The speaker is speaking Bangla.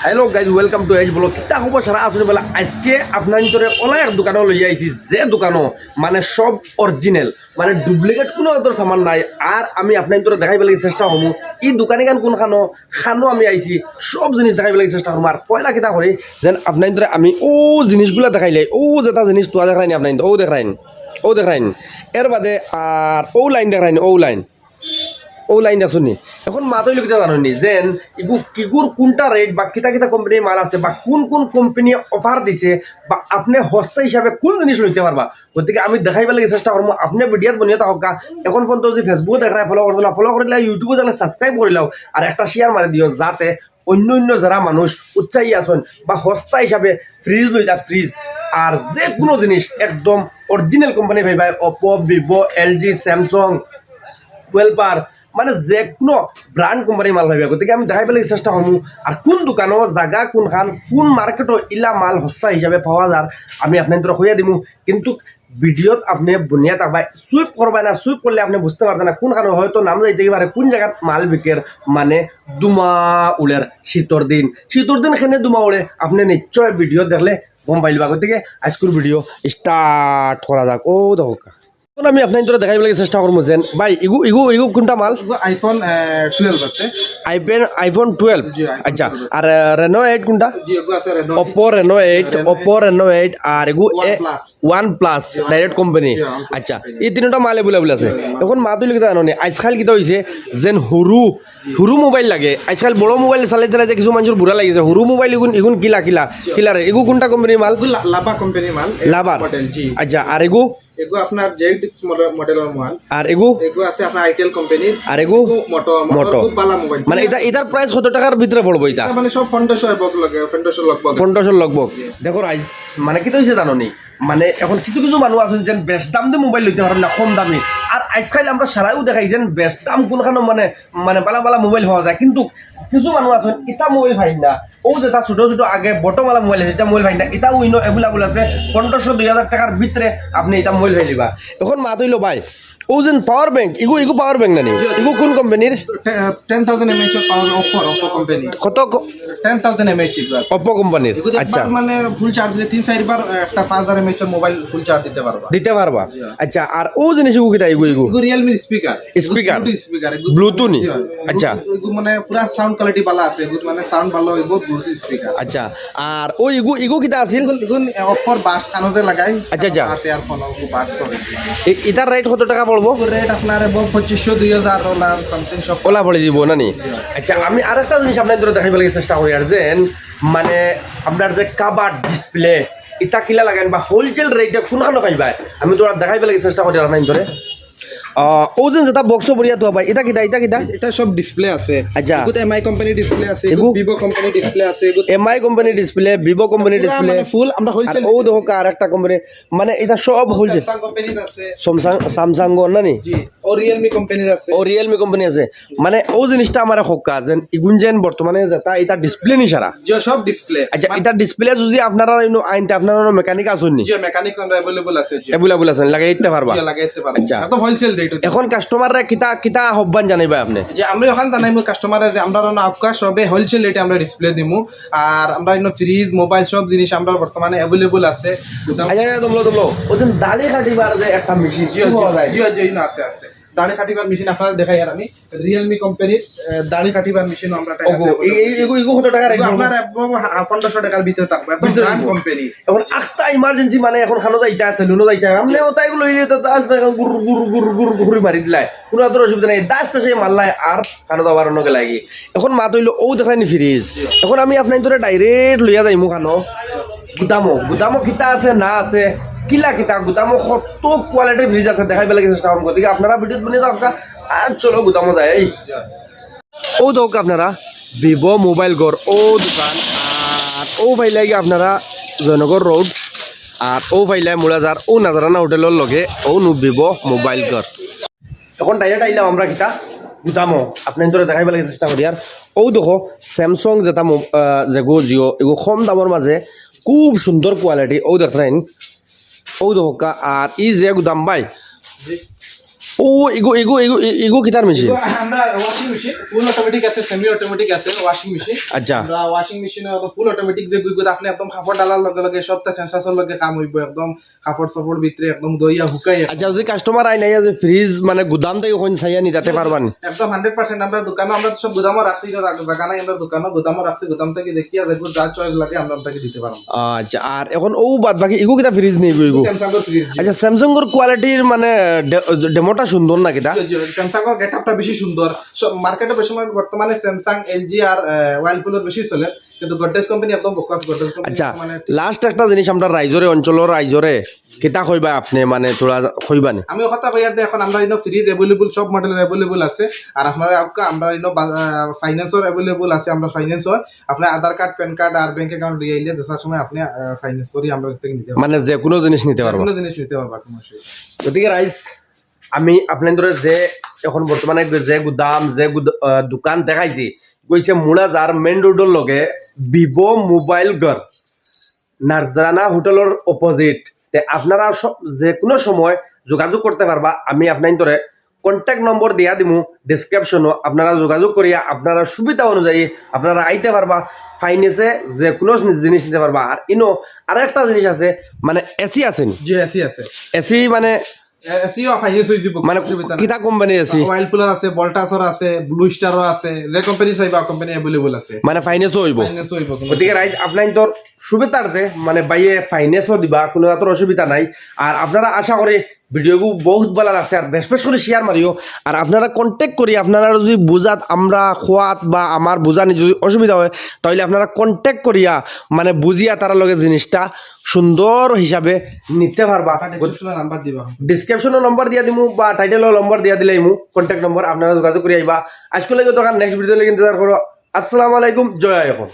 হ্যালো গাইজ ওয়েলকাম টু এজ ব্লগ কিতা খবর সারা আসলে বলে আজকে আপনার ভিতরে অনেক দোকানও লই আইছি যে দোকানও মানে সব অরিজিনাল মানে ডুপ্লিকেট কোনো ধর সামান নাই আর আমি আপনার ভিতরে দেখাই পেলে চেষ্টা করবো ই দোকানে গান কোন খানো আমি আইছি সব জিনিস দেখাই পেলে চেষ্টা করবো আর পয়লা কিতা করি যেন আপনার ভিতরে আমি ও জিনিসগুলো দেখাইলে ও যেটা জিনিস তোয়া দেখাইনি আপনার ও দেখাইন এর বাদে আর ও লাইন দেখাইনি ও লাইন শুনি এখন মাতই লোক জানি যেন ইগু কিগুর কোনটা রেট বা কিতা কিতা কোম্পানির মাল আছে বা কোন কোন কোম্পানি অফার দিছে বা আপনি হস্তা হিসাবে কোন জিনিস লইতে পারবা গতিকে আমি দেখাইবার লাগে চেষ্টা করবো আপনি ভিডিওত বনিয়ে থাকা এখন পর্যন্ত যদি ফেসবুক দেখায় ফলো করতে ফলো করলে ইউটিউবে জানে সাবস্ক্রাইব করে লাও আর একটা শেয়ার মারি দিও যাতে অন্য যারা মানুষ উৎসাহী আছেন বা হস্তা হিসাবে ফ্রিজ লইতা ফ্রিজ আর যে কোনো জিনিস একদম অরিজিনাল কোম্পানি ভাই ওপো ভিভো এলজি স্যামসং ওয়েলপার মানে যে কোনো ব্র্যান্ড কোম্পানির মাল ভাবিবা গতিকে আমি দেখাই পেলাই চেষ্টা করবো আর কোন দোকানো জায়গা কোনখান কোন মার্কেটও ইলা মাল সস্তা হিসাবে পাওয়া যার আমি আপনার হইয়া দিমু কিন্তু ভিডিওত আপনি বনিয়া থাকবা সুইপ করবা না সুইপ করলে আপনি বুঝতে পারতেন না কোনখানে হয়তো নাম যাইতে পারে কোন জায়গাত মাল বিকের মানে দুমা উলের শীতর দিন খেনে দুমা উড়ে আপনি নিশ্চয় ভিডিও দেখলে গম পাইলবা গতিকে আজকের ভিডিও স্টার্ট করা যাক ও দেখো আমি আপনার দেখাই পেলে চেষ্টা করবো যেন ভাই ইগু কোনটা মাল আইফোন 12 আছে আইফোন 12 আচ্ছা আর রেনো 8 কোনটা ওপো রেনো 8 আর এগু OnePlus ডাইরেক্ট কোম্পানি আচ্ছা এই তিনটা মালে বলে আছে এখন মা তুই লিখতে জানো নি আজকাল কিতা হয়েছে যেন হুরু মোবাইল লাগে আজকাল বড় মোবাইল চালাইতে কিছু মানুষের বুড়া লাগিছে হুরু মোবাইল ইগুন কিলারে এগু কোনটা কোম্পানির মাল লাভা কোম্পানির মাল লাভার মডেল জি আচ্ছা আর এগু আপনার জেড মডেলের মাল আর এগু আছে আপনার আইটেল কোম্পানির আর এগু মোটো খুব ভালো মোবাইল মানে এটার প্রাইস কত টাকার ভিতরে পড়বো এটা মানে সব 1500 এবক লাগে 1500 লগবগ দেখো রাইস মানে কি হইছে জানো নি মানে এখন কিছু মানুষ আছেন যেন বেশ দাম দিয়ে মোবাইল লইতে পারেন না কম দামি আর আজকাল আমরা সারাইও দেখাই যেন বেশ দাম কোনখানে মানে বালা মোবাইল পাওয়া যায় কিন্তু কিছু মানুষ আছেন ইটা মোবাইল ভাই না ও যেটা ছোট আগে বটমালা মোবাইল আছে এটা মোবাইল ভাই না এটা উইনো এভেলেবল আছে 1500-2000 টাকার ভিতরে আপনি এটা মোবাইল ভাই লিবা এখন মা তৈল ভাই ও যেন পাওয়ার ব্যাংক ইগু পাওয়ার ব্যাংক না নি ইগু কোন কোম্পানির 10000 mAh পাওয়ার ওপো কোম্পানি কত 10000 mAh ওপো কোম্পানির আচ্ছা মানে ফুল চার্জ দিলে 3-4 বার একটা 5000 mAh মোবাইল ফুল চার্জ দিতে পারবা আচ্ছা আর ও জিনিস ইগু কিটা ইগু Realme স্পিকার ব্লুটুথ নি আচ্ছা ইগু মানে পুরা সাউন্ড কোয়ালিটি ভালো আছে ইগু মানে সাউন্ড ভালো হইব ব্লুটুথ স্পিকার আচ্ছা আর ও ইগু কিটা আছিল ইগু অফার বাস কানতে লাগাই আচ্ছা আছে আর ফোন ও বাস চলে এটার রেট কত টাকা পড়বো রেট আপনার 2500-2000 ডলার সামথিং সব ওলা পড়ে দিব না নি আচ্ছা আমি আরেকটা জিনিস আপনার দেখাইবার লাগে চেষ্টা করি আর যেন মানে আপনার যে কাবার্ড ডিসপ্লে এটা কিলা লাগান বা হোলসেল রেটে কোনখানে পাইবা আমি তোরা দেখাইবার লাগে চেষ্টা করি আপনার ধরে ও যেটা বক্স বরিয়া তো ভাই এটা কিটা সব ডিসপ্লে আছে আচ্ছা এগুলো এমআই কোম্পানি ডিসপ্লে আছে ভিভো কোম্পানি ডিসপ্লে আছে MI company display Vivo company display full আমরা হোলসেল ও দেখো আর একটা কোম্পানি মানে এটা সব হোলসেল স্যামসাং কোম্পানির আছে স্যামসাং না নি জি ও রিয়েলমি কোম্পানির আছে কোম্পানি আছে মানে ও জিনিসটা আমার হক্কা যেন ইগুন যেন বর্তমানে যেটা এটা ডিসপ্লে নি সারা জি সব ডিসপ্লে আচ্ছা এটা ডিসপ্লে যদি আপনারা আইনতে আপনারা মেকানিক আছেন নি জি মেকানিক্স আমরা अवेलेबल আছে জি अवेलेबल আছে লাগাইতে পারবা জি লাগাইতে পারবা আচ্ছা তো হোলসেল রেট এখন কাস্টমাররা কিতা আহ্বান জানাইবা আপনি যে আমরা এখন জানাইমু কাস্টমারে যে আমরা আফকার সবে হোলসেল রেটে আমরা ডিসপ্লে দিমু আর আমরা ফ্রিজ মোবাইল সব জিনিস আমরা বর্তমানে अवेलेबल আছে আচ্ছা তোমলো ওজন দাড়ি কাটিবার যে একটা মেশিন জি আছে দাড়ি কাটিবার মেশিন আপনারা দেখাই আর আমি রিয়েলমি কোম্পানির দাড়ি কাটিবার মেশিন আমরা এগো কত টাকা রাখবো আপনার 1500 টাকার ভিতরে থাকবে একদম ব্র্যান্ড কোম্পানি এখন আস্তা ইমার্জেন্সি মানে এখন খানো যাইতে আছে লুনো যাইতে আমনে ওটাই গুলো ইয়ে তো দাস দেখা গুর মারি দিলাই কোনো আদর অসুবিধা নাই দাস তো সেই মারলাই আর খানো যাবার অন্য লাগি এখন মা তৈল ও দেখাইনি ফ্রিজ এখন আমি আপনার ধরে ডাইরেক্ট লইয়া যাইমু খানো গুদামো কিতা আছে না আছে কিলা গুদামো কত কোয়ালিটির ফ্রিজ আছে দেখাই পেলে চেষ্টা করুন গতিকে আপনারা ভিডিও বনিয়ে থাকা আর চলো গুদামো যায় এই ও দোক আপনারা ভিভো মোবাইল গড় ও দোকান আর ও ভাই লাগে আপনারা জয়নগর রোড আর ও ভাইলাই মুড়াজার ও নাজারানা হোটেলের লগে ও ভিভো মোবাইল গড় এখন ডাইরেক্ট আইলাম আমরা কিতা গুদামো আপনার ধরে দেখাই পেলে চেষ্টা করি আর ও দেখো স্যামসং যেটা যেগো জিও এগো কম দামের মাঝে খুব সুন্দর কোয়ালিটি ও দেখেন ও দেখা আর ই যে গুদাম ভাই ও এগো কিতার মেশিন আমরা ওয়াশিং মেশিন ফুল অটোমেটিক আছে সেমি অটোমেটিক আছে ওয়াশিং মেশিন আচ্ছা আমরা ওয়াশিং মেশিনে ফুল অটোমেটিক যে গুইগুত আপনি একদম কাপড় ডালার লগে লগে সবটা সেন্সারের লগে কাম হইব একদম কাপড় সাপড় ভিতরে একদম দইয়া হুকাই আচ্ছা যদি কাস্টমার আই নাই যে ফ্রিজ মানে গুদাম থেকে কোন ছাইয়া নি যাতে পারবান একদম 100% আমরা দোকানে আমরা সব গুদামও রাখছি জায়গা নাই আমরা দোকানে গুদামও রাখছি গুদাম থেকে দেখিয়া দেখব যা চয়েস লাগে আমরা আপনাকে দিতে পারবো আচ্ছা আর এখন ও বাদ বাকি এগো কিতা ফ্রিজ নেই এগো স্যামসাং এর ফ্রিজ আচ্ছা স্যামসাং এর কোয়ালিটির মানে ডেমোটা সুন্দর না কিতা স্যামসাং এর গেটআপটা বেশি সুন্দর মার্কেটে বেশি বর্তমানে স্যামসাং এলজি আর ওয়াইলপুলের বেশি চলে কিন্তু গডরেজ কোম্পানি একদম ফোকাস গডরেজ কোম্পানি আচ্ছা মানে লাস্ট একটা জিনিস আমরা রাইজরে অঞ্চলের রাইজরে কিতা কইবা আপনি মানে তোরা কইবানি আমি কথা কইয়ার যে এখন আমরা ইনো ফ্রিজ अवेलेबल সব মডেলের अवेलेबल আছে আর আপনারা আমরা ইনো ফাইন্যান্সর अवेलेबल আছে আমরা ফাইন্যান্স হয় আপনার আধার কার্ড প্যান কার্ড আর ব্যাংক অ্যাকাউন্ট দিয়ে আইলে যেসার সময় আপনি ফাইন্যান্স করি আমরা কাছ থেকে নিতে পারবো মানে যে কোনো জিনিস নিতে পারবো কোনো জিনিস নিতে পারবো কোনো অসুবিধা নেই। গতিকে রাইজ আমি আপনাদের যে এখন বর্তমানে যে গুদাম যে দোকান দেখাইছি কইছে মুড়াজার মেন রোডের লগে ভিভো মোবাইল ঘর নাজরানা হোটেলের অপোজিট তে আপনারা যে কোনো সময় যোগাযোগ করতে পারবা আমি আপনাদের কন্ট্যাক্ট নম্বর দিয়া দিমু ডেসক্রিপশনও আপনারা যোগাযোগ করিয়া আপনারা সুবিধা অনুযায়ী আপনারা আইতে পারবা ফাইন্যান্সে যে কোনো জিনিস নিতে পারবা আর ইনো আর একটা জিনিস আছে মানে এসি আছে নি জি এসি আছে এসি মানে এসিও ফাইন্যান্স হই দিব মানে কিতা কোম্পানি এসি ওয়াইলপুলার আছে ভোল্টাসর আছে ব্লু স্টারও আছে যে কোম্পানি চাইবা কোম্পানি अवेलेबल আছে মানে ফাইন্যান্সও হইব ফাইন্যান্স হইব গতিকে রাইজ আপনার তোর সুবিধার্থে মানে বাইয়ে ফাইন্যান্সও দিবা কোনো এত অসুবিধা নাই আর আপনারা আশা করি ভিডিওগু বহুত ভালো লাগছে আর বেশ বেশ করে শেয়ার মারিও আর আপনারা কন্ট্যাক্ট করি আপনারা যদি বুঝাত আমরা খোয়াত বা আমার বুঝানি যদি অসুবিধা হয় তাহলে আপনারা কন্ট্যাক্ট করিয়া মানে বুঝিয়া তার লগে জিনিসটা সুন্দর হিসাবে নিতে পারবা ডেসক্রিপশনে নাম্বার দিবা ডিসক্রিপশনের নম্বর দিয়া দিমু বা টাইটেলের নম্বর দিয়া দিলে ইমু কন্ট্যাক্ট নম্বর আপনারা যোগাযোগ করে আইবা আজকে লাগে দোকান নেক্সট ভিডিও লাগে ইন্তজার করো আসসালামু আলাইকুম জয় আইকুম